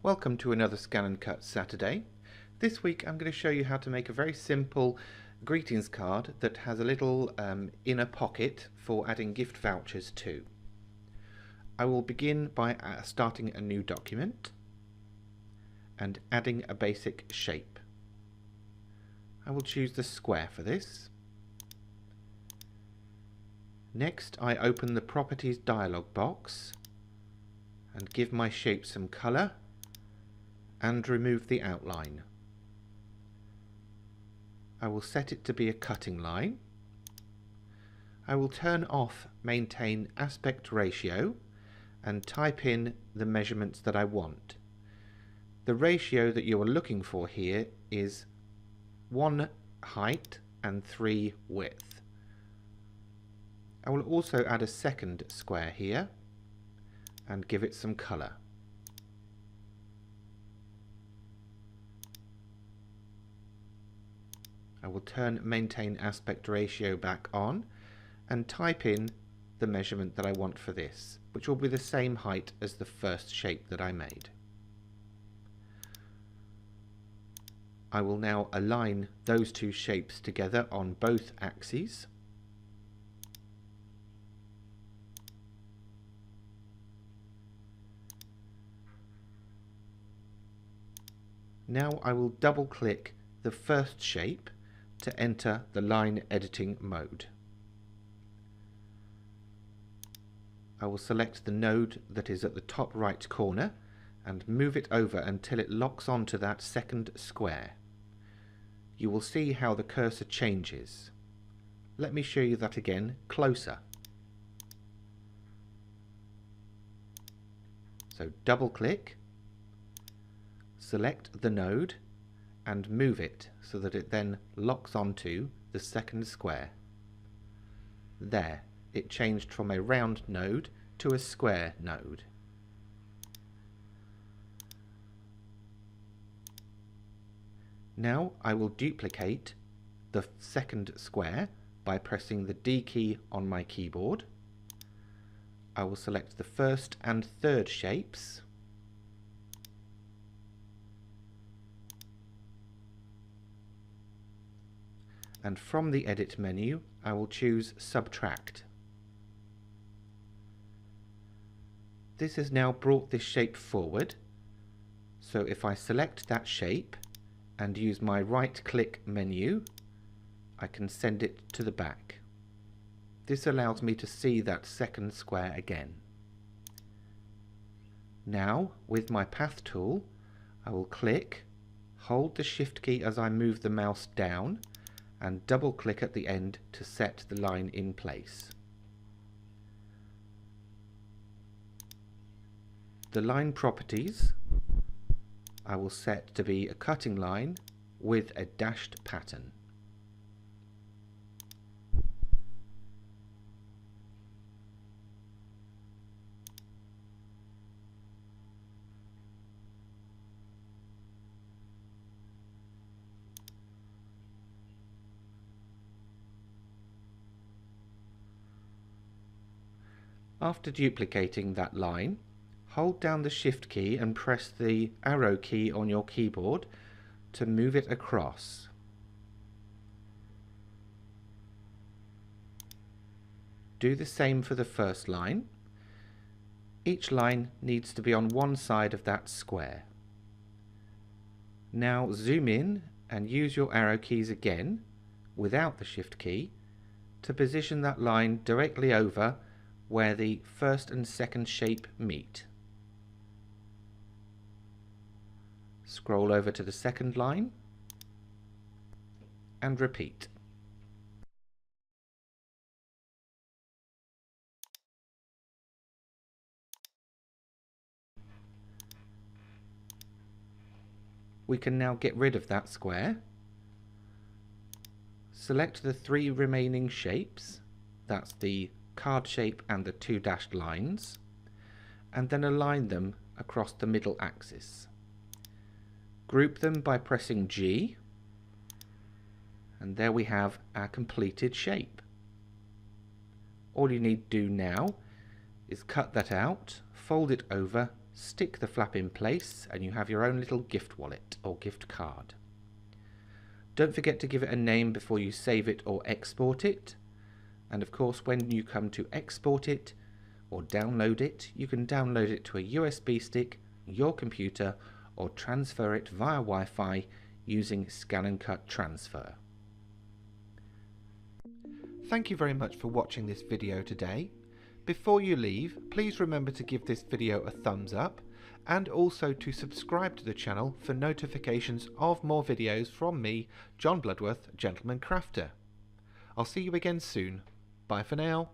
Welcome to another Scan and Cut Saturday. This week I'm going to show you how to make a very simple greetings card that has a little inner pocket for adding gift vouchers to. I will begin by starting a new document and adding a basic shape. I will choose the square for this. Next I open the Properties dialog box and give my shape some colour and remove the outline. I will set it to be a cutting line. I will turn off Maintain Aspect Ratio and type in the measurements that I want. The ratio that you are looking for here is 1 height and 3 width. I will also add a second square here and give it some colour. I will turn Maintain Aspect Ratio back on and type in the measurement that I want for this, which will be the same height as the first shape that I made. I will now align those two shapes together on both axes. Now I will double click the first shape to enter the line editing mode. I will select the node that is at the top right corner and move it over until it locks onto that second square. You will see how the cursor changes. Let me show you that again closer. So double click, select the node and move it so that it then locks onto the second square. There, it changed from a round node to a square node. Now I will duplicate the second square by pressing the D key on my keyboard. I will select the first and third shapes. And from the Edit menu, I will choose Subtract. This has now brought this shape forward, so if I select that shape and use my right-click menu, I can send it to the back. This allows me to see that second square again. Now, with my Path tool, I will click, hold the Shift key as I move the mouse down, and double click at the end to set the line in place. The line properties I will set to be a cutting line with a dashed pattern. After duplicating that line, hold down the Shift key and press the arrow key on your keyboard to move it across. Do the same for the first line. Each line needs to be on one side of that square. Now zoom in and use your arrow keys again, without the Shift key, to position that line directly over where the first and second shape meet. Scroll over to the second line and repeat. We can now get rid of that square. Select the three remaining shapes, that's the card shape and the two dashed lines, and then align them across the middle axis. Group them by pressing G, and there we have our completed shape. All you need to do now is cut that out, fold it over, stick the flap in place and you have your own little gift wallet or gift card. Don't forget to give it a name before you save it or export it. And of course, when you come to export it or download it, you can download it to a USB stick, your computer, or transfer it via Wi-Fi using Scan and Cut Transfer. Thank you very much for watching this video today. Before you leave, please remember to give this video a thumbs up and also to subscribe to the channel for notifications of more videos from me, John Bloodworth, Gentleman Crafter. I'll see you again soon. Bye for now.